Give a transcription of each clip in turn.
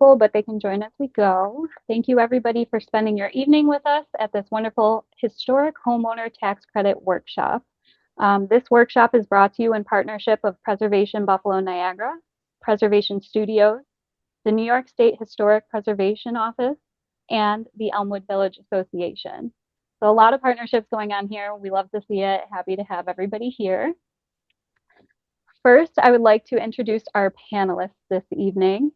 full, but they can join as we go. Thank you, everybody, for spending your evening with us at this wonderful historic homeowner tax credit workshop. This workshop is brought to you in partnership of Preservation Buffalo Niagara, Preservation Studios, the New York State Historic Preservation Office, and the Elmwood Village Association. So a lot of partnerships going on here. We love to see it. Happy to have everybody here. First, I would like to introduce our panelists this evening.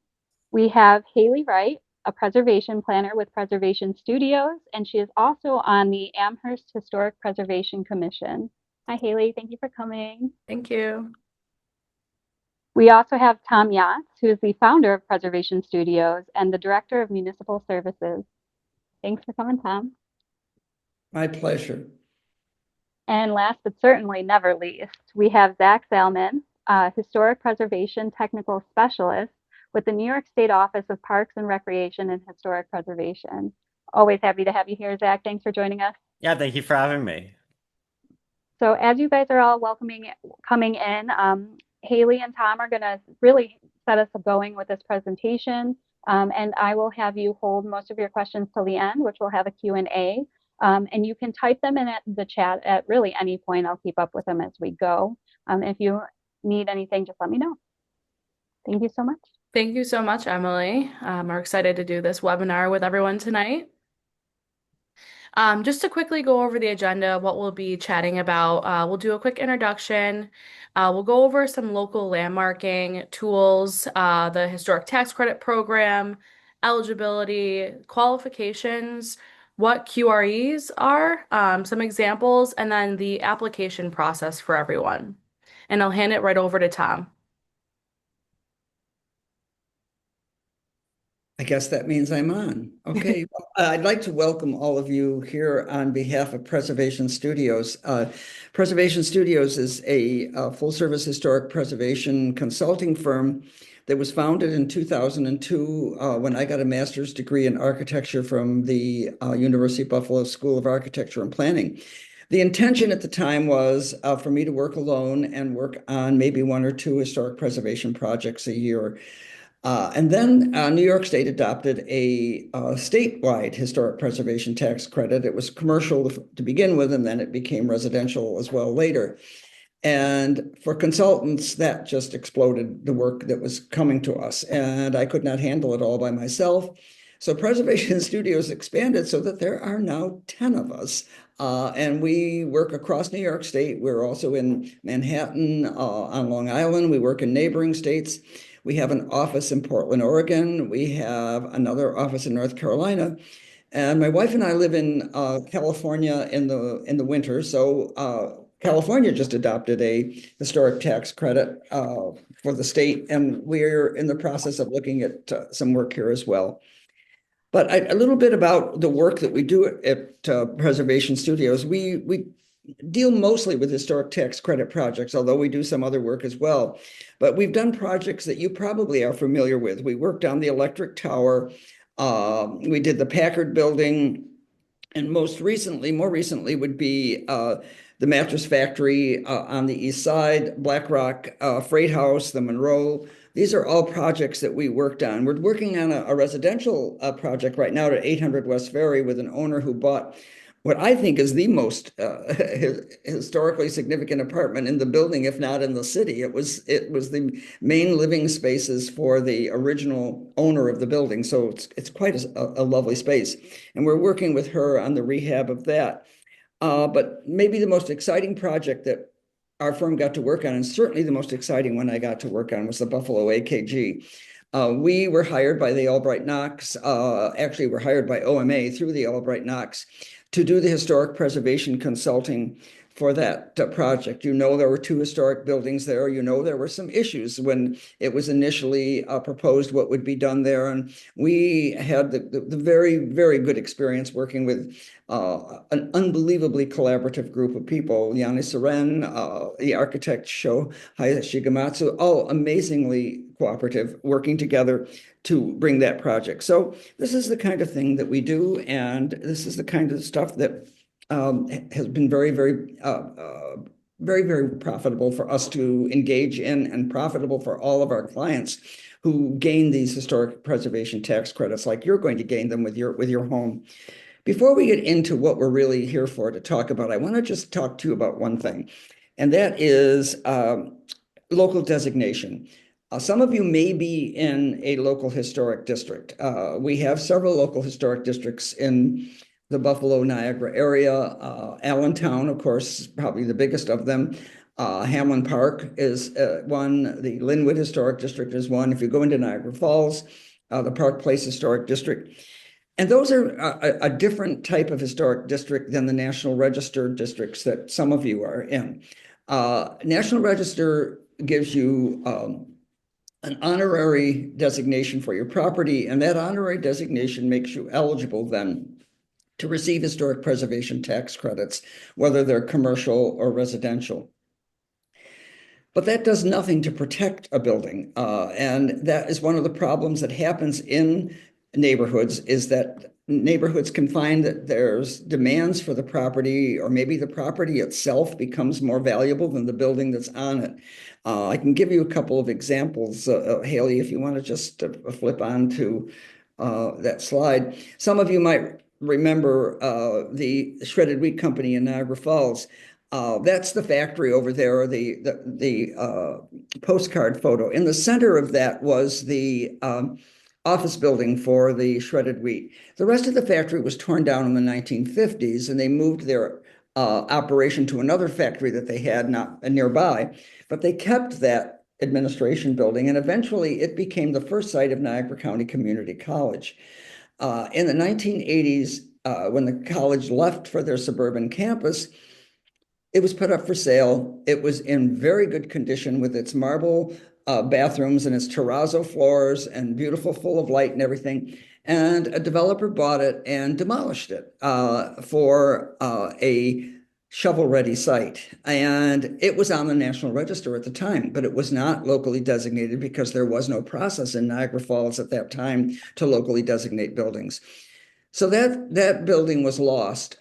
We have Haley Wright, a preservation planner with Preservation Studios, and she is also on the Amherst Historic Preservation Commission. Hi, Haley. Thank you for coming. Thank you. We also have Tom Yachts, who is the founder of Preservation Studios and the director of municipal services. Thanks for coming, Tom. My pleasure. And last but certainly never least, we have Zach Zalman, a historic preservation technical specialist with the New York State Office of Parks and Recreation and Historic Preservation. Always happy to have you here, Zach. Thanks for joining us. Yeah, thank you for having me. So as you guys are all coming in, Haley and Tom are going to really set us going with this presentation. And I will have you hold most of your questions till the end, which will have a Q&A. And you can type them in at the chat at really any point. I'll keep up with them as we go. If you need anything, just let me know. Thank you so much. Thank you so much, Emily. We're excited to do this webinar with everyone tonight. Just to quickly go over the agenda, what we'll be chatting about, we'll do a quick introduction. We'll go over some local landmarking tools, the Historic Tax Credit Program, eligibility, qualifications, what QREs are, some examples, and then the application process for everyone. And I'll hand it right over to Tom. I guess that means I'm on. Okay. Well, I'd like to welcome all of you here on behalf of Preservation Studios. Preservation Studios is a full-service historic preservation consulting firm that was founded in 2002 when I got a master's degree in architecture from the University of Buffalo School of Architecture and Planning. The intention at the time was for me to work alone and work on maybe one or two historic preservation projects a year. And then New York State adopted a statewide historic preservation tax credit. It was commercial to begin with, and then it became residential as well later. And for consultants, that just exploded the work that was coming to us. And I could not handle it all by myself. So Preservation Studios expanded so that there are now 10 of us. And we work across New York State. We're also in Manhattan, on Long Island. We work in neighboring states. We have an office in Portland, Oregon. We have another office in North Carolina. And my wife and I live in California in the winter. So California just adopted a historic tax credit for the state, and we're in the process of looking at some work here as well. But a little bit about the work that we do at Preservation Studios. We deal mostly with historic tax credit projects, although we do some other work as well. But we've done projects that you probably are familiar with. We worked on the electric tower. We did the Packard building. And more recently would be the mattress factory on the east side, Black Rock Freight House, the Monroe. These are all projects that we worked on. We're working on a residential project right now at 800 West Ferry with an owner who bought what I think is the most historically significant apartment in the building, if not in the city. It was the main living spaces for the original owner of the building. So it's quite a lovely space. And we're working with her on the rehab of that. But maybe the most exciting project that our firm got to work on, and certainly the most exciting one I got to work on, was the Buffalo AKG. We were hired by the Albright Knox, actually we're hired by OMA through the Albright Knox to do the historic preservation consulting for that project. You know, there were two historic buildings there. You know, there were some issues when it was initially proposed what would be done there. And we had the very, very good experience working with an unbelievably collaborative group of people. Yanni Seren, the architect Sho Shigematsu, all amazingly cooperative, working together to bring that project. So this is the kind of thing that we do, and this is the kind of stuff that has been very, very, very, very profitable for us to engage in, and profitable for all of our clients who gain these historic preservation tax credits, like you're going to gain them with your home. Before we get into what we're really here for to talk about, I want to just talk to you about one thing, and that is local designation. Some of you may be in a local historic district. We have several local historic districts in the Buffalo Niagara area. Allentown, of course, probably the biggest of them. Hamlin Park is one. The Linwood Historic District is one. If you go into Niagara Falls, the Park Place Historic District. And those are a different type of historic district than the National Register districts that some of you are in. National Register gives you an honorary designation for your property, and that honorary designation makes you eligible then to receive historic preservation tax credits, whether they're commercial or residential. But that does nothing to protect a building. And that is one of the problems that happens in neighborhoods, is that neighborhoods can find that there's demands for the property, or maybe the property itself becomes more valuable than the building that's on it. I can give you a couple of examples, Haley, if you want to just flip on to that slide. Some of you might remember the Shredded Wheat Company in Niagara Falls. That's the factory over there, the postcard photo. In the center of that was the office building for the shredded wheat. The rest of the factory was torn down in the 1950s, and they moved their operation to another factory that they had not nearby. But they kept that administration building, and eventually it became the first site of Niagara County Community College. In the 1980s, when the college left for their suburban campus, it was put up for sale. It was in very good condition with its marble bathrooms and its terrazzo floors and beautiful, full of light and everything. And a developer bought it and demolished it for a shovel-ready site. And it was on the National Register at the time, but it was not locally designated because there was no process in Niagara Falls at that time to locally designate buildings. So that building was lost,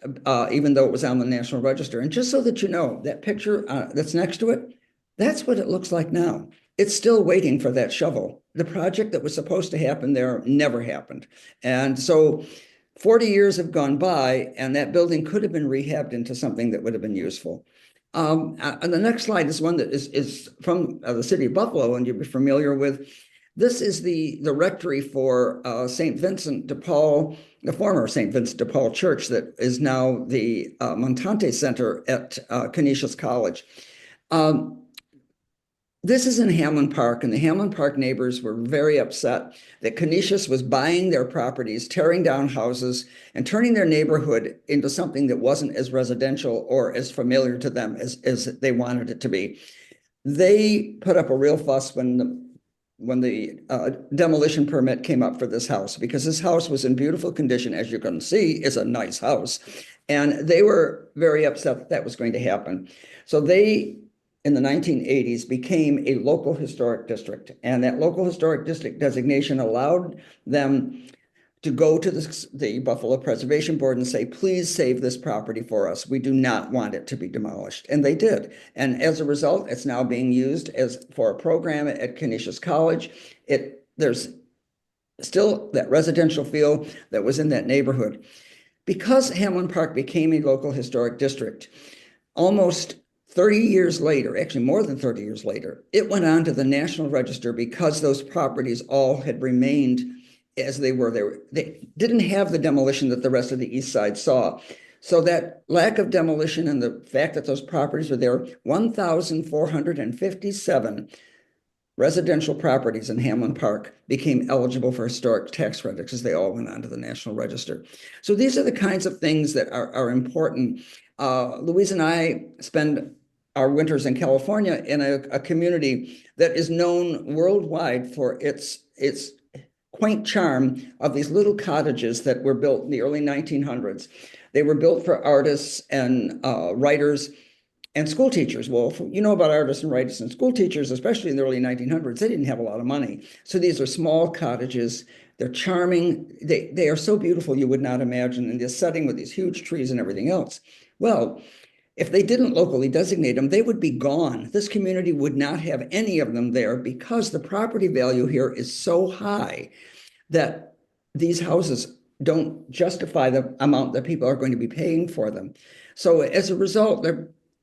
even though it was on the National Register. And just so that you know, that picture that's next to it, that's what it looks like now. It's still waiting for that shovel. The project that was supposed to happen there never happened. And so 40 years have gone by, and that building could have been rehabbed into something that would have been useful. And the next slide is one that is from the city of Buffalo, and you'll be familiar with. This is the rectory for St. Vincent de Paul, the former St. Vincent de Paul Church that is now the Montante Center at Canisius College. This is in Hamlin Park, and the Hamlin Park neighbors were very upset that Canisius was buying their properties, tearing down houses, and turning their neighborhood into something that wasn't as residential or as familiar to them as they wanted it to be. They put up a real fuss when the demolition permit came up for this house, because this house was in beautiful condition, as you can see, is a nice house. And they were very upset that was going to happen. So they, in the 1980s, became a local historic district. And that local historic district designation allowed them to go to the Buffalo Preservation Board and say, please save this property for us. We do not want it to be demolished. And they did. And as a result, it's now being used for a program at Canisius College. There's still that residential feel that was in that neighborhood. Because Hamlin Park became a local historic district, almost 30 years later, actually more than 30 years later, it went on to the National Register because those properties all had remained as they were. They didn't have the demolition that the rest of the East Side saw. So that lack of demolition and the fact that those properties were there, 1,457 residential properties in Hamlin Park became eligible for historic tax credits because they all went on to the National Register. So these are the kinds of things that are important. Louise and I spend our winters in California in a community that is known worldwide for its quaint charm of these little cottages that were built in the early 1900s. They were built for artists and writers and school teachers. Well, you know about artists and writers and school teachers, especially in the early 1900s, they didn't have a lot of money. So these are small cottages. They're charming. They are so beautiful you would not imagine in this setting with these huge trees and everything else. Well, If they didn't locally designate them, they would be gone. This community would not have any of them there because the property value here is so high that these houses don't justify the amount that people are going to be paying for them. So as a result,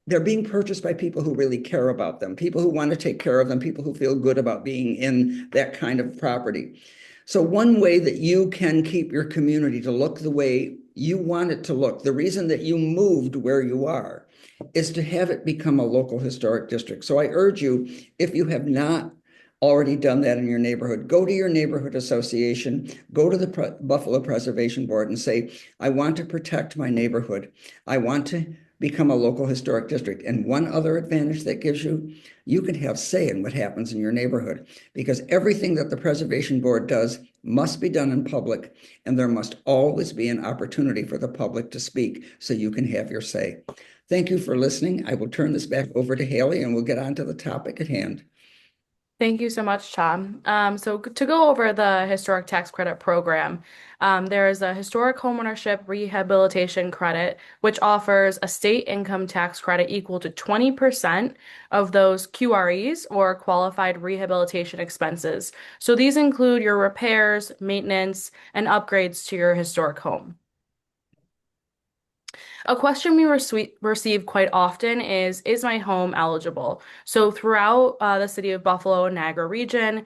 they're being purchased by people who really care about them, people who want to take care of them, people who feel good about being in that kind of property. So one way that you can keep your community to look the way you want it to look, the reason that you moved where you are, is to have it become a local historic district. So I urge you, if you have not already done that in your neighborhood, go to your neighborhood association, go to the Buffalo Preservation Board and say, I want to protect my neighborhood. I want to become a local historic district. And one other advantage that gives you, you can have say in what happens in your neighborhood, because everything that the Preservation Board does must be done in public, and there must always be an opportunity for the public to speak so you can have your say. Thank you for listening. I will turn this back over to Haley and we'll get on to the topic at hand. Thank you so much, Tom. So to go over the Historic Tax Credit Program, there is a Historic Homeownership Rehabilitation Credit, which offers a state income tax credit equal to 20% of those QREs or qualified rehabilitation expenses. So these include your repairs, maintenance, and upgrades to your historic home. A question we receive quite often is my home eligible? So throughout the city of Buffalo and Niagara region,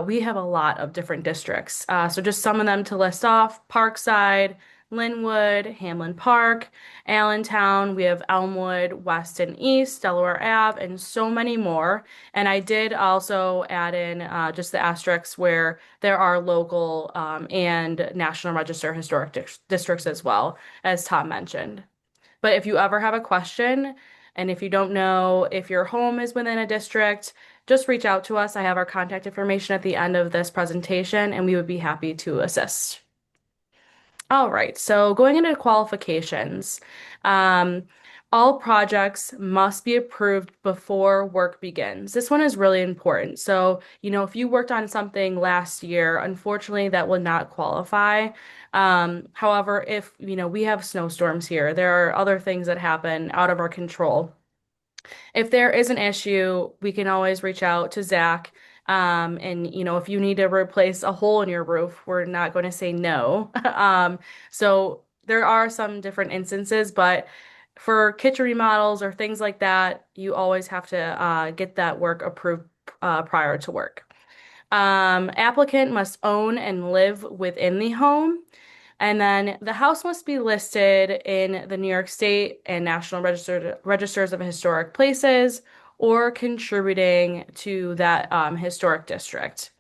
we have a lot of different districts. So just some of them to list off: Parkside, Linwood, Hamlin Park, Allentown, we have Elmwood, West and East, Delaware Ave, and so many more. And I did also add in just the asterisks where there are local and National Register historic districts as well, as Tom mentioned. But if you ever have a question, and if you don't know if your home is within a district, just reach out to us. I have our contact information at the end of this presentation, and we would be happy to assist. All right, so going into qualifications, all projects must be approved before work begins. This one is really important. So, if you worked on something last year, unfortunately, that will not qualify. However, if, we have snowstorms here, there are other things that happen out of our control. If there is an issue, we can always reach out to Zach. And if you need to replace a hole in your roof, we're not going to say no. So there are some different instances, but for kitchen remodels or things like that, you always have to get that work approved prior to work. Applicant must own and live within the home. And then the house must be listed in the New York State and National Registers of Historic Places or contributing to that historic district.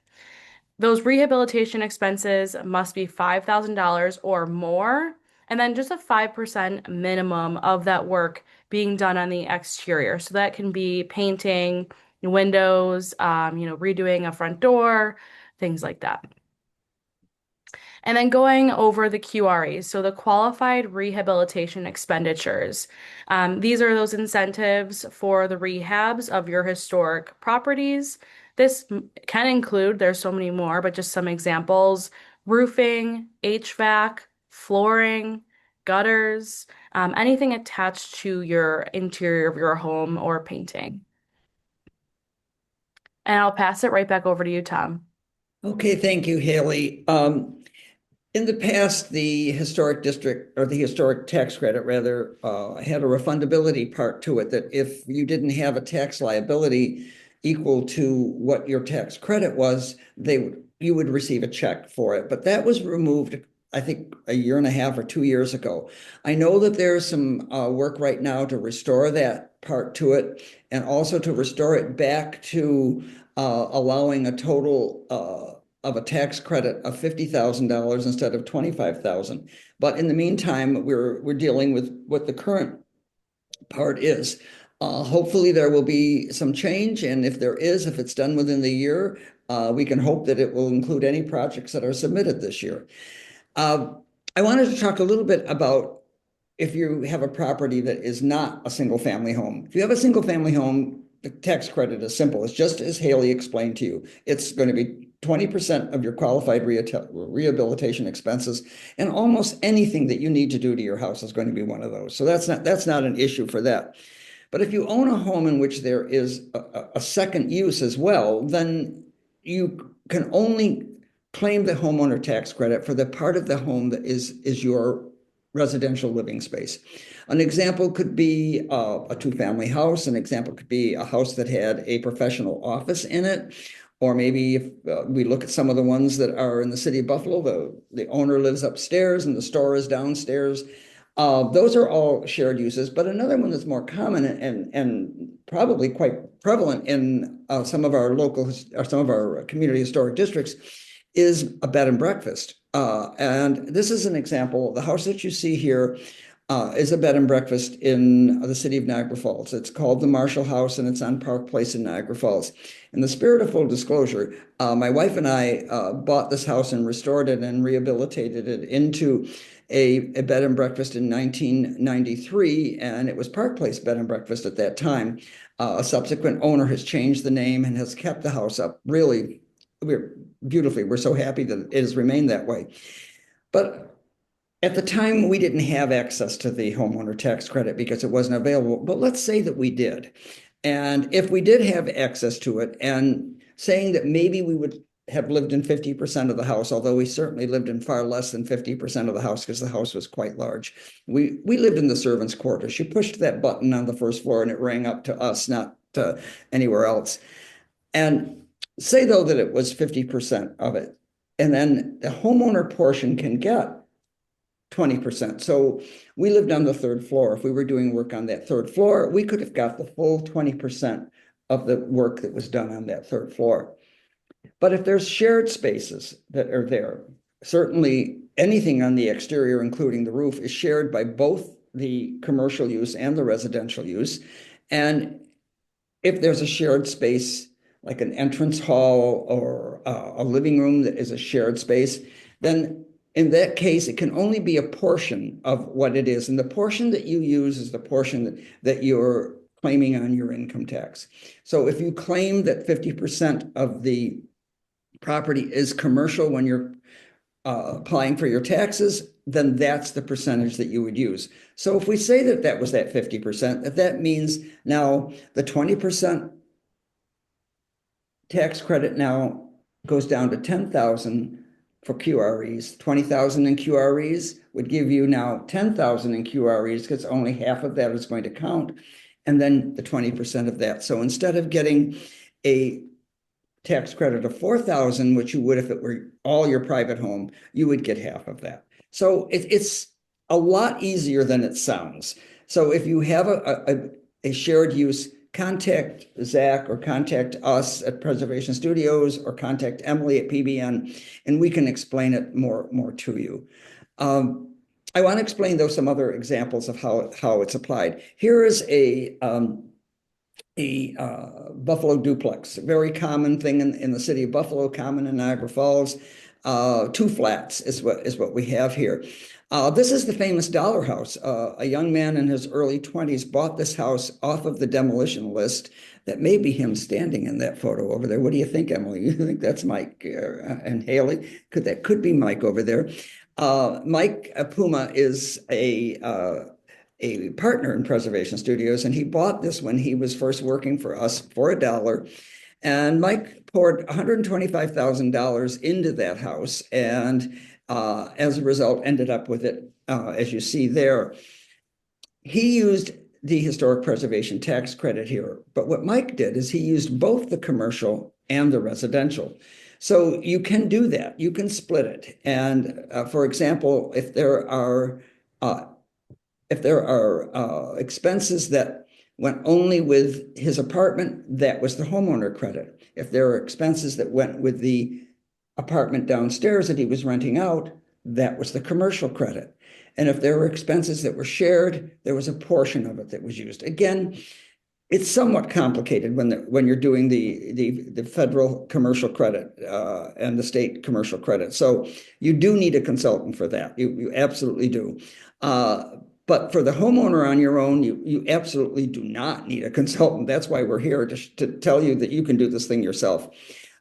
Those rehabilitation expenses must be $5,000 or more, and then just a 5% minimum of that work being done on the exterior. So that can be painting windows, redoing a front door, things like that. And then going over the QREs, so the qualified rehabilitation expenditures. These are those incentives for the rehabs of your historic properties. This can include, there's so many more, but just some examples: roofing, HVAC, flooring, gutters, anything attached to your interior of your home or painting. And I'll pass it right back over to you, Tom. Okay, thank you, Haley. In the past, the historic district, or the historic tax credit rather, had a refundability part to it, that if you didn't have a tax liability equal to what your tax credit was, you would receive a check for it. But that was removed, I think, a year and a half or 2 years ago. I know that there's some work right now to restore that part to it, and also to restore it back to allowing a total of a tax credit of $50,000 instead of $25,000. But in the meantime, we're dealing with what the current part is. Hopefully there will be some change, and if it's done within the year, we can hope that it will include any projects that are submitted this year. I wanted to talk a little bit about if you have a property that is not a single family home. If you have a single family home, the tax credit is simple. It's just as Haley explained to you. It's going to be 20% of your qualified rehabilitation expenses, and almost anything that you need to do to your house is going to be one of those. So that's not an issue for that. But if you own a home in which there is a second use as well, then you can only claim the homeowner tax credit for the part of the home that is your residential living space. An example could be a two-family house. An example could be a house that had a professional office in it. Or maybe if we look at some of the ones that are in the city of Buffalo, the owner lives upstairs and the store is downstairs. Those are all shared uses, but another one that's more common and probably quite prevalent in some of our local or some of our community historic districts is a bed and breakfast. And this is an example. The house that you see here is a bed and breakfast in the city of Niagara Falls. It's called the Marshall House, and it's on Park Place in Niagara Falls. In the spirit of full disclosure, my wife and I bought this house and restored it and rehabilitated it into a bed and breakfast in 1993, and it was Park Place Bed and Breakfast at that time. A subsequent owner has changed the name and has kept the house up really beautifully. We're so happy that it has remained that way. But at the time, we didn't have access to the homeowner tax credit because it wasn't available. But let's say that we did. And if we did have access to it, and saying that maybe we would have lived in 50% of the house, although we certainly lived in far less than 50% of the house because the house was quite large. We lived in the servants' quarters. She pushed that button on the first floor and it rang up to us, not to anywhere else. And say, though, that it was 50% of it. And then the homeowner portion can get 20%. So we lived on the third floor. If we were doing work on that third floor, we could have got the full 20% of the work that was done on that third floor. But if there's shared spaces that are there, certainly anything on the exterior, including the roof, is shared by both the commercial use and the residential use. And if there's a shared space, like an entrance hall or a living room that is a shared space, then in that case, it can only be a portion of what it is. And the portion that you use is the portion that you're claiming on your income tax. So if you claim that 50% of the property is commercial when you're applying for your taxes, then that's the percentage that you would use. So if we say that that was that 50%, that means now the 20% tax credit now goes down to 10,000 for QREs. 20,000 in QREs would give you now 10,000 in QREs because only half of that is going to count, and then the 20% of that. So instead of getting a tax credit of 4,000, which you would if it were all your private home, you would get half of that. So it's a lot easier than it sounds. So if you have a shared use, contact Zach or contact us at Preservation Studios or contact Emily at PBN, and we can explain it more to you. I want to explain, though, some other examples of how it's applied. Here is a Buffalo duplex, a very common thing in the city of Buffalo, common in Niagara Falls. Two flats is what we have here. This is the famous Dollar House. A young man in his early 20s bought this house off of the demolition list. That may be him standing in that photo over there. What do you think, Emily? You think that's Mike and Haley? That could be Mike over there. Mike Puma is a partner in Preservation Studios, and he bought this when he was first working for us for $1. And Mike poured $125,000 into that house, and as a result, ended up with it, as you see there. He used the historic preservation tax credit here, but what Mike did is he used both the commercial and the residential. So you can do that. You can split it. And for example, if there are expenses that went only with his apartment, that was the homeowner credit. If there are expenses that went with the apartment downstairs that he was renting out, that was the commercial credit. And if there were expenses that were shared, there was a portion of it that was used. Again, it's somewhat complicated when you're doing the federal commercial credit and the state commercial credit. So you do need a consultant for that. You absolutely do. But for the homeowner on your own, you absolutely do not need a consultant. That's why we're here to tell you that you can do this thing yourself.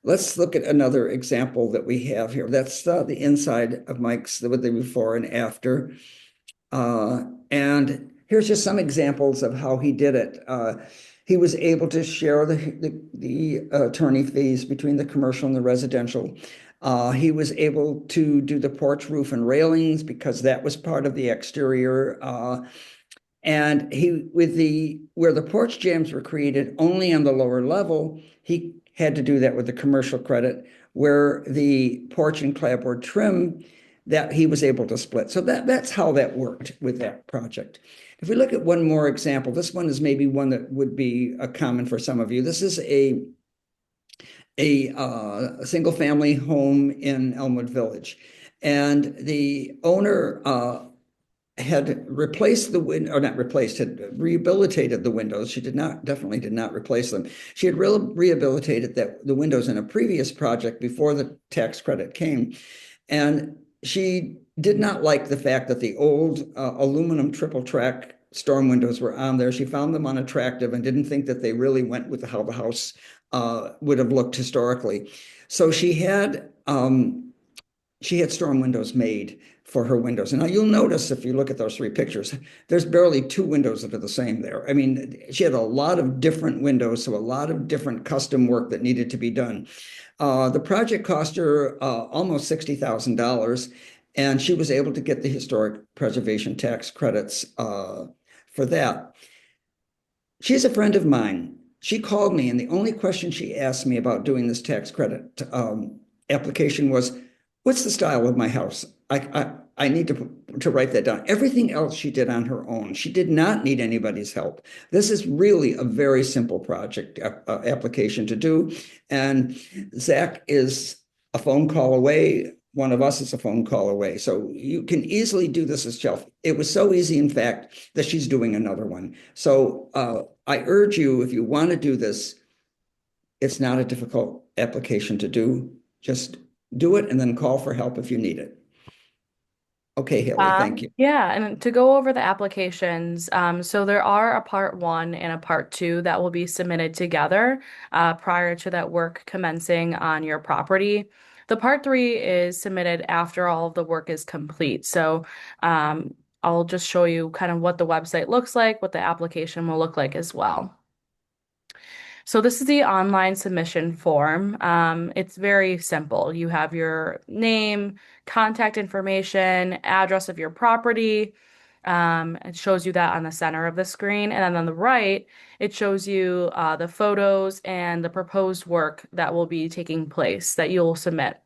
Let's look at another example that we have here. That's the inside of Mike's, with the before and after. And here's just some examples of how he did it. He was able to share the attorney fees between the commercial and the residential. He was able to do the porch roof and railings because that was part of the exterior. And where the porch jambs were created only on the lower level, he had to do that with the commercial credit, where the porch and clapboard trim that he was able to split. So that's how that worked with that project. If we look at one more example, this one is maybe one that would be common for some of you. This is a single family home in Elmwood Village. And the owner had replaced the window, or not replaced, had rehabilitated the windows. She definitely did not replace them. She had rehabilitated the windows in a previous project before the tax credit came. And she did not like the fact that the old aluminum triple track storm windows were on there. She found them unattractive and didn't think that they really went with how the house would have looked historically. So she had storm windows made for her windows. And now you'll notice if you look at those three pictures, there's barely two windows that are the same there. I mean, she had a lot of different windows, so a lot of different custom work that needed to be done. The project cost her almost $60,000, and she was able to get the historic preservation tax credits for that. She's a friend of mine. She called me, and the only question she asked me about doing this tax credit application was, what's the style of my house? I need to write that down. Everything else she did on her own. She did not need anybody's help. This is really a very simple project application to do. And Zach is a phone call away. One of us is a phone call away. So you can easily do this as yourself. It was so easy, in fact, that she's doing another one. So I urge you, if you want to do this, it's not a difficult application to do. Just do it and then call for help if you need it. Okay, Haley, thank you. Yeah, and to go over the applications, so there are a part one and a part two that will be submitted together prior to that work commencing on your property. The part three is submitted after all of the work is complete. So I'll just show you kind of what the website looks like, what the application will look like as well. So this is the online submission form. It's very simple. You have your name, contact information, address of your property. It shows you that on the center of the screen. And then on the right, it shows you the photos and the proposed work that will be taking place that you'll submit.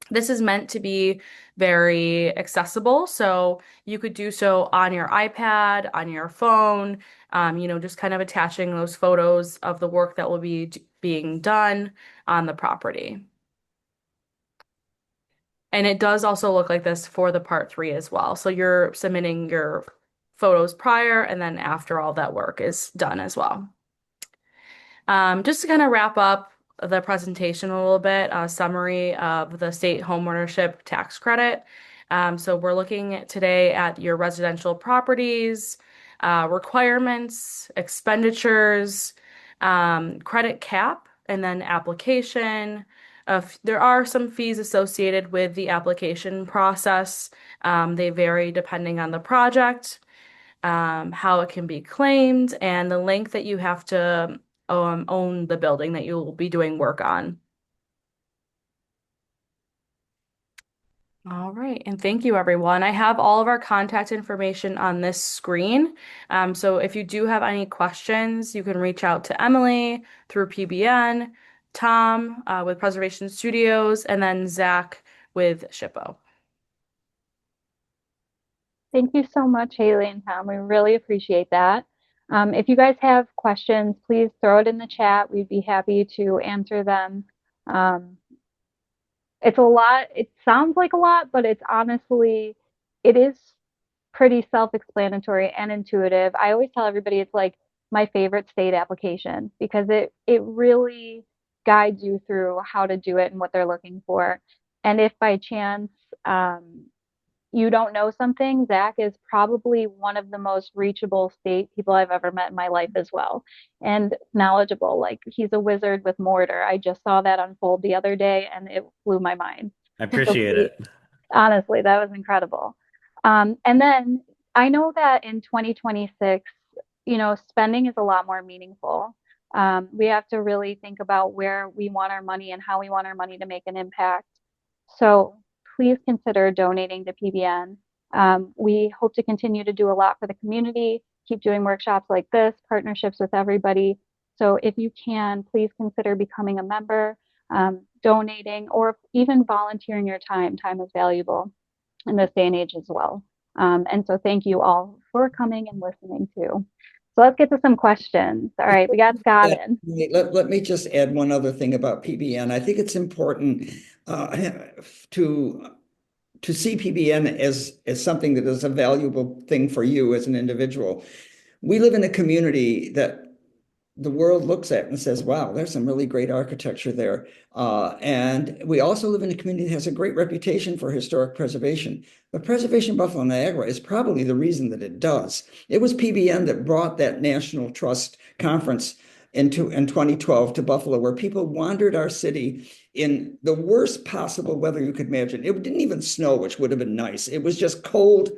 This is meant to be very accessible, so you could do so on your iPad, on your phone, just kind of attaching those photos of the work that will be being done on the property. And it does also look like this for the part three as well. So you're submitting your photos prior and then after all that work is done as well. Just to kind of wrap up the presentation a little bit, a summary of the state homeownership tax credit. So we're looking today at your residential properties, requirements, expenditures, credit cap, and then application. There are some fees associated with the application process. They vary depending on the project, how it can be claimed, and the length that you have to own the building that you'll be doing work on. All right, and thank you, everyone. I have all of our contact information on this screen. So if you do have any questions, you can reach out to Emily through PBN, Tom with Preservation Studios, and then Zach with SHPO. Thank you so much, Haley and Tom. We really appreciate that. If you guys have questions, please throw it in the chat. We'd be happy to answer them. It's a lot. It sounds like a lot, but it is pretty self-explanatory and intuitive. I always tell everybody it's like my favorite state application because it really guides you through how to do it and what they're looking for. And if by chance you don't know something, Zach is probably one of the most reachable state people I've ever met in my life as well, and knowledgeable. Like he's a wizard with mortar. I just saw that unfold the other day, and it blew my mind. I So appreciate please, it. honestly, that was incredible. And then I know that in 2026, spending is a lot more meaningful. We have to really think about where we want our money and how we want our money to make an impact. So please consider donating to PBN. We hope to continue to do a lot for the community, keep doing workshops like this, partnerships with everybody. So if you can, please consider becoming a member, donating, or even volunteering your time. Time is valuable in this day and age as well. And so thank you all for coming and listening too. So let's get to some questions. All right, we got Scott in. Let me just add one other thing about PBN. I think it's important to to see PBN as something that is a valuable thing for you as an individual. We live in a community that the world looks at and says, wow, there's some really great architecture there. And we also live in a community that has a great reputation for historic preservation. But Preservation Buffalo Niagara is probably the reason that it does. It was PBN that brought that National Trust Conference in 2012 to Buffalo, where people wandered our city in the worst possible weather you could imagine. It didn't even snow, which would have been nice. It was just cold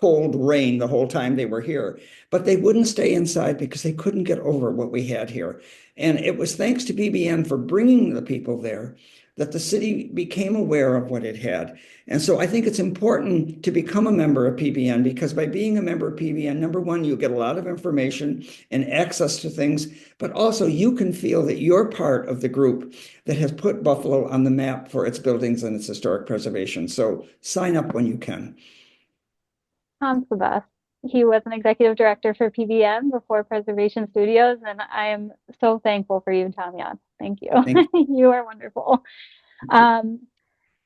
rain the whole time they were here. But they wouldn't stay inside because they couldn't get over what we had here. And it was thanks to PBN for bringing the people there that the city became aware of what it had. And so I think it's important to become a member of PBN, because by being a member of PBN, number one, you get a lot of information and access to things, but also you can feel that you're part of the group that has put Buffalo on the map for its buildings and its historic preservation. So sign up when you can. Tom's the best. He was an executive director for PBN before Preservation Studios, and I am so thankful for you, Tom. Yeah, thank you. Thank You are wonderful. Um,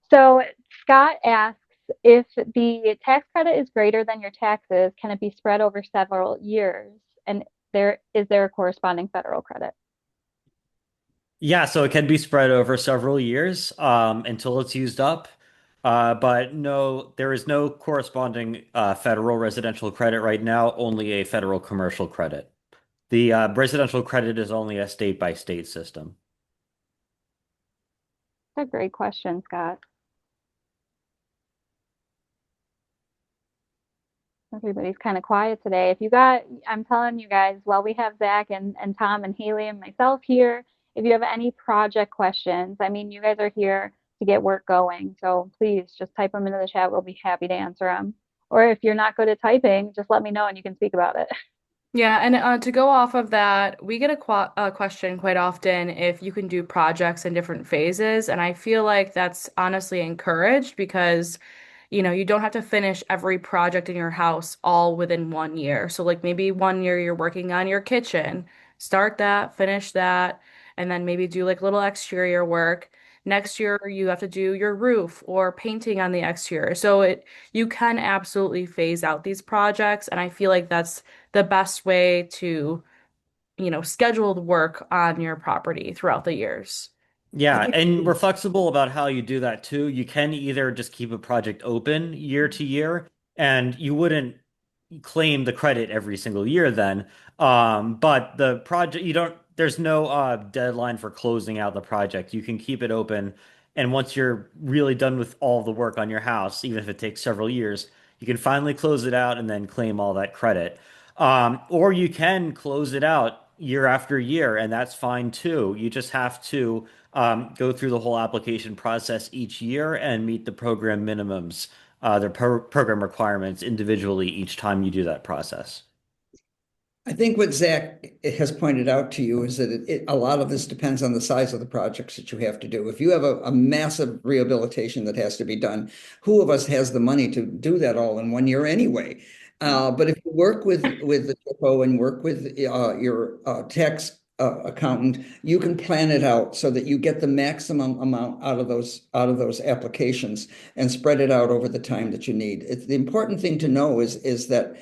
so Scott asks, if the tax credit is greater than your taxes, can it be spread over several years? And is there a corresponding federal credit? Yeah, so it can be spread over several years until it's used up. But no, there is no corresponding federal residential credit right now, only a federal commercial credit. The residential credit is only a state by state system. That's a great question, Scott. Everybody's kind of quiet today. I'm telling you guys, while we have Zach and Tom and Haley and myself here, if you have any project questions, I mean, you guys are here to get work going. So please just type them into the chat. We'll be happy to answer them. Or if you're not good at typing, just let me know and you can speak about it. Yeah, and to go off of that, we get a question quite often if you can do projects in different phases, and I feel like that's honestly encouraged because, you don't have to finish every project in your house all within 1 year. So like maybe 1 year you're working on your kitchen, start that, finish that, and then maybe do like little exterior work. Next year you have to do your roof or painting on the exterior. So you can absolutely phase out these projects, and I feel like that's the best way to, schedule the work on your property throughout the years. I Yeah, think and we're flexible about how you do that too. You can either just keep a project open year to year, and you wouldn't claim the credit every single year then. But the project, there's no deadline for closing out the project. You can keep it open. And once you're really done with all the work on your house, even if it takes several years, you can finally close it out and then claim all that credit. Or you can close it out year after year, and that's fine too. You just have to go through the whole application process each year and meet the program minimums, the program requirements individually each time you do that process. I think what Zach has pointed out to you is that a lot of this depends on the size of the projects that you have to do. If you have a massive rehabilitation that has to be done, who of us has the money to do that all in 1 year anyway? But if you work with the TIPO and work with your tax accountant, you can plan it out so that you get the maximum amount out of those applications and spread it out over the time that you need. The important thing to know is that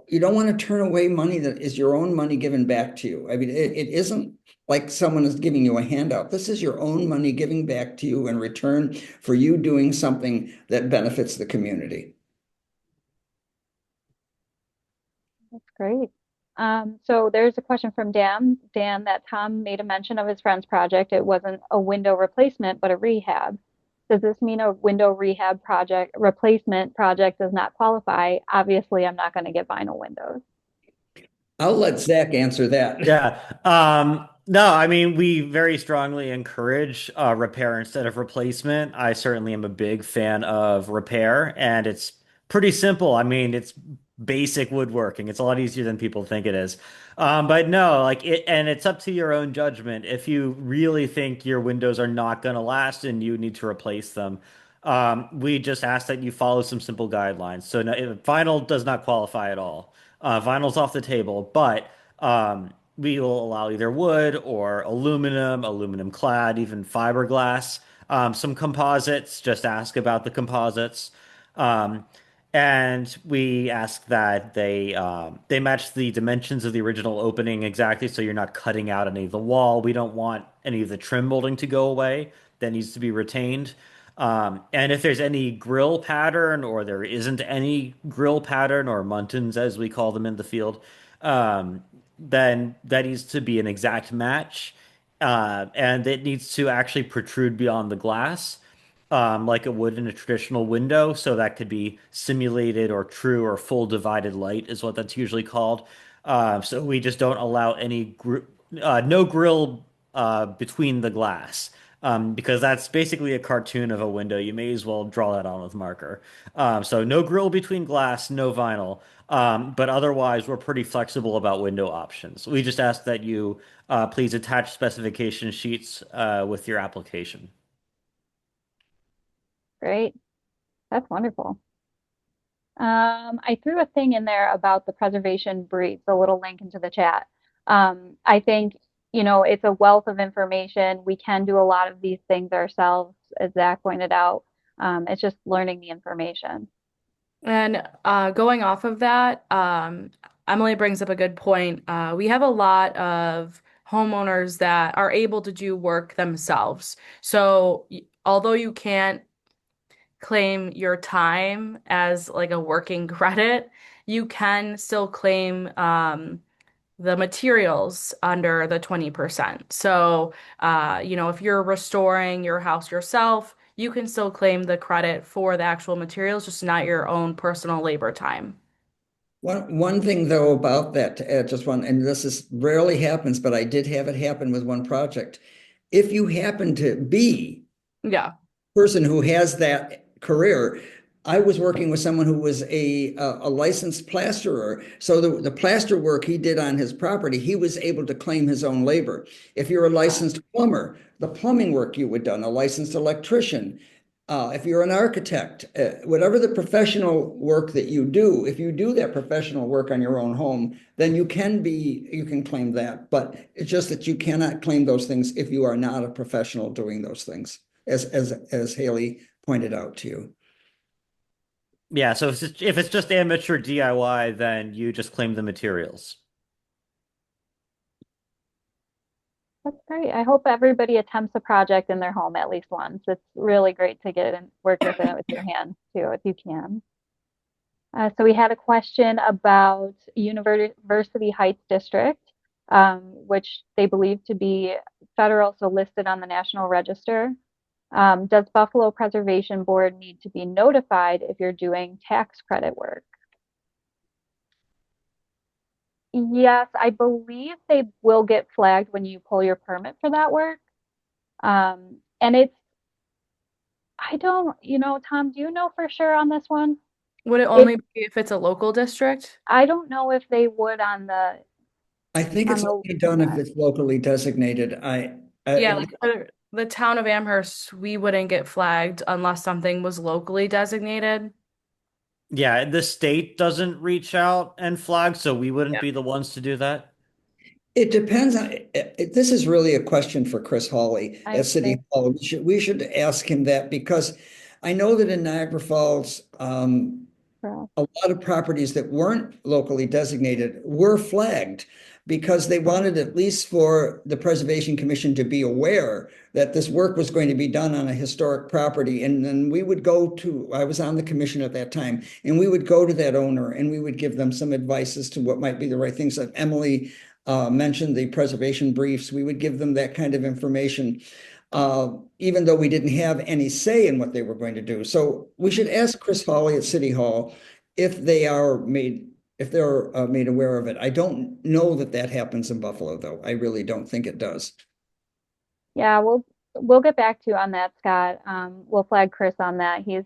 you don't want to turn away money that is your own money given back to you. I mean, it isn't like someone is giving you a handout. This is your own money giving back to you in return for you doing something that benefits the community. That's great. So there's a question from Dan, that Tom made a mention of his friend's project. It wasn't a window replacement, but a rehab. Does this mean a window rehab project replacement project does not qualify? Obviously, I'm not going to get vinyl windows. I'll let Zach answer that. Yeah. No, I mean, we very strongly encourage repair instead of replacement. I certainly am a big fan of repair, and it's pretty simple. I mean, it's basic woodworking. It's a lot easier than people think it is. But no, like it, and it's up to your own judgment. If you really think your windows are not going to last and you need to replace them, we just ask that you follow some simple guidelines. So no, vinyl does not qualify at all. Vinyl's off the table, but we will allow either wood or aluminum clad, even fiberglass, some composites. Just ask about the composites. Um, and we ask that they match the dimensions of the original opening exactly, so you're not cutting out any of the wall. We don't want any of the trim molding to go away. That needs to be retained. And if there's any grill pattern or there isn't any grill pattern or muntins as we call them in the field, then that needs to be an exact match. And it needs to actually protrude beyond the glass, like it would in a traditional window. So that could be simulated or true or full divided light is what that's usually called. So we just don't allow no grill between the glass. Because that's basically a cartoon of a window. You may as well draw that on with marker. So no grill between glass, no vinyl. But otherwise, we're pretty flexible about window options. We just ask that you please attach specification sheets with your application. Great. That's wonderful. I threw a thing in there about the preservation brief, a little link into the chat. I think, it's a wealth of information. We can do a lot of these things ourselves, as Zach pointed out. It's just learning the information. And going off of that, Emily brings up a good point. We have a lot of homeowners that are able to do work themselves. So although you can't claim your time as like a working credit, you can still claim the materials under the 20%. So, if you're restoring your house yourself, you can still claim the credit for the actual materials, just not your own personal labor time. One thing though about that, to add just one, and this is rarely happens, but I did have it happen with one project. If you happen to be Yeah. person who has that career. I was working with someone who was a licensed plasterer. So the plaster work he did on his property, he was able to claim his own labor. If you're a licensed plumber, the plumbing work you would done, a licensed electrician. If you're an architect, whatever the professional work that you do, if you do that professional work on your own home, then you can claim that. But it's just that you cannot claim those things if you are not a professional doing those things, as Haley pointed out to you. Yeah, so if it's just amateur DIY, then you just claim the materials. That's great. I hope everybody attempts a project in their home at least once. It's really great to get and work with it with your hands too, if you can. So we had a question about University Heights District, which they believe to be federal, so listed on the National Register. Does Buffalo Preservation Board need to be notified if you're doing tax credit work? Yes, I believe they will get flagged when you pull your permit for that work. And I don't, Tom, do you know for sure on this one? Would it It, only be if it's a local district? I don't know if they would I think on it's the only done if one. it's locally designated. Yeah, like for the town of Amherst, we wouldn't get flagged unless something was locally designated. Yeah, the state doesn't reach out and flag, so we wouldn't Yeah. be the ones to do that. It depends on this is really a question for Chris Hawley I at City think, Hall. We should ask him that because I know that in Niagara Falls, Correct. a lot of properties that weren't locally designated were flagged because they wanted at least for the Preservation Commission to be aware that this work was going to be done on a historic property. And then we would go to, I was on the commission at that time, and we would go to that owner and we would give them some advice as to what might be the right things. Like Emily mentioned the preservation briefs, we would give them that kind of information. Even though we didn't have any say in what they were going to do. So we should ask Chris Hawley at City Hall if they're made aware of it. I don't know that that happens in Buffalo, though. I really don't think it does. Yeah, we'll get back to you on that, Scott. We'll flag Chris on that. He's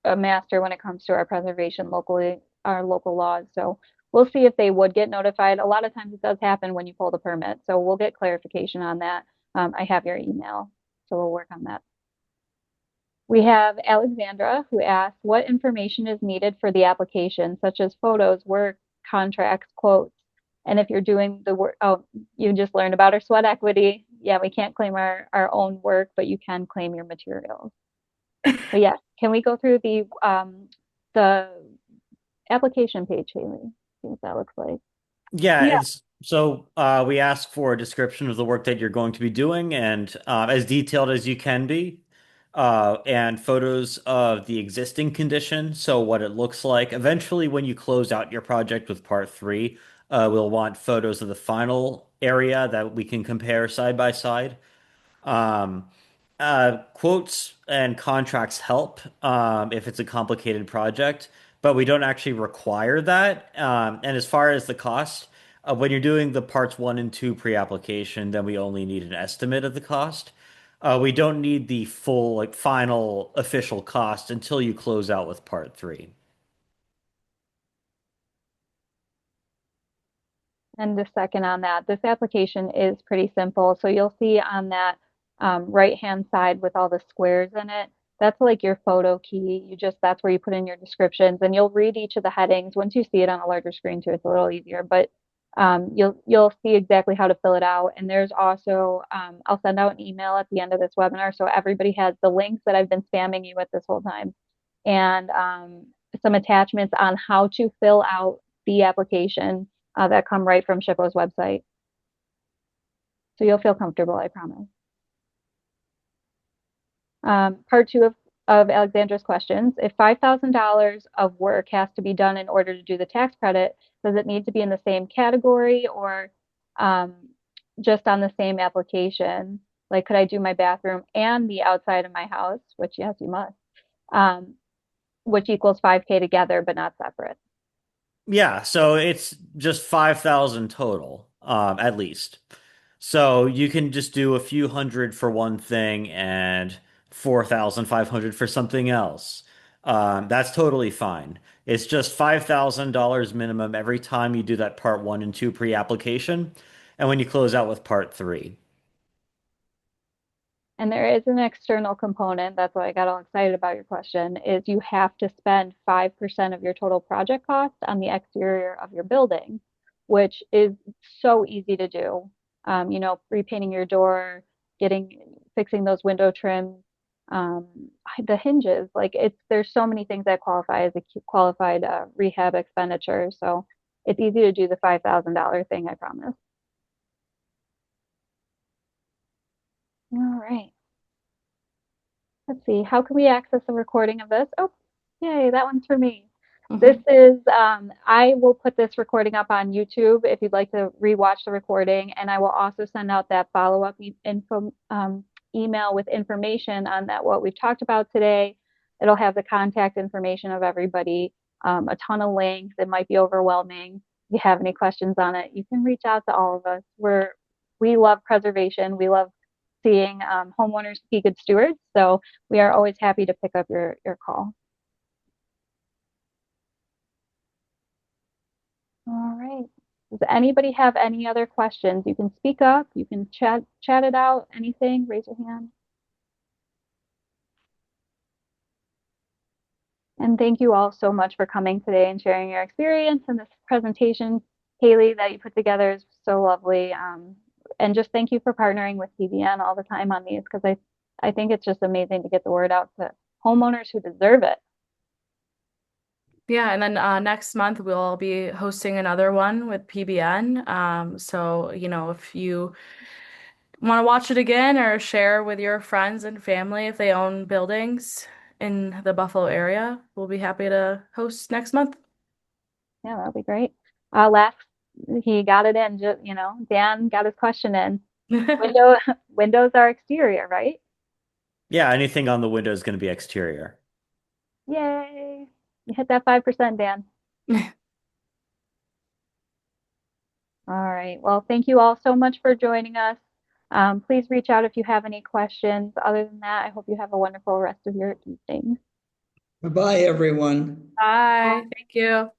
a master when it comes to our preservation locally, our local laws. So we'll see if they would get notified. A lot of times it does happen when you pull the permit. So we'll get clarification on that. I have your email, so we'll work on that. We have Alexandra who asks, what information is needed for the application, such as photos, work, contracts, quotes? And if you're doing the work, oh, you just learned about our sweat equity. Yeah, we can't claim our own work, but you can claim your materials. But yeah, can we go through the application page, Haley? See what that looks like. Yeah, Yeah. it's so we ask for a description of the work that you're going to be doing and as detailed as you can be, and photos of the existing condition, so what it looks like. Eventually, when you close out your project with part three, we'll want photos of the final area that we can compare side by side. Um, Quotes and contracts help if it's a complicated project, but we don't actually require that. And as far as the cost, when you're doing the parts one and two pre-application, then we only need an estimate of the cost. We don't need the full, like, final official cost until you close out with part three. And a second on that, this application is pretty simple. So you'll see on that right-hand side with all the squares in it, that's like your photo key. That's where you put in your descriptions and you'll read each of the headings. Once you see it on a larger screen too, it's a little easier, but you'll see exactly how to fill it out. And there's also, I'll send out an email at the end of this webinar so everybody has the links that I've been spamming you with this whole time and some attachments on how to fill out the application that come right from SHPO's website. So you'll feel comfortable, I promise. Part two of Alexandra's questions. If $5,000 of work has to be done in order to do the tax credit, does it need to be in the same category or just on the same application? Like, could I do my bathroom and the outside of my house, which yes, you must, which equals 5K together, but not separate? Yeah, so it's just 5,000 total, at least. So you can just do a few hundred for one thing and 4,500 for something else. That's totally fine. It's just $5,000 minimum every time you do that part one and two pre-application, and when you close out with part three. And there is an external component. That's why I got all excited about your question, is you have to spend 5% of your total project cost on the exterior of your building, which is so easy to do. Repainting your door, fixing those window trims, um, the hinges, there's so many things that qualify as a qualified rehab expenditure. So it's easy to do the $5,000 thing, I promise. All right. Let's see. How can we access a recording of this? Oh, yay, that one's for me. This is, I will put this recording up on YouTube if you'd like to rewatch the recording, and I will also send out that follow-up email with information on what we've talked about today. It'll have the contact information of everybody, a ton of links. It might be overwhelming. If you have any questions on it, you can reach out to all of us. We love preservation. We love seeing homeowners be good stewards. So we are always happy to pick up your call. All right. Does anybody have any other questions? You can speak up. You can chat it out. Anything? Raise your hand. And thank you all so much for coming today and sharing your experience. And this presentation, Haley, that you put together is so lovely. And just thank you for partnering with TBN all the time on these, because I think it's just amazing to get the word out to homeowners who deserve it. Yeah, and then next month we'll be hosting another one with PBN. So, if you want to watch it again or share with your friends and family if they own buildings in the Buffalo area, we'll be happy to host next month. Yeah, that'll be great. Last, he got it in, just, Dan got his question in. Window, windows are exterior, right? Yeah, anything on the window is going to be exterior. Yay. You hit that 5%, Dan. All right. Well, thank you all so much for joining us. Please reach out if you have any questions. Other than that, I hope you have a wonderful rest of your evening. Bye-bye, everyone. Bye. Thank you.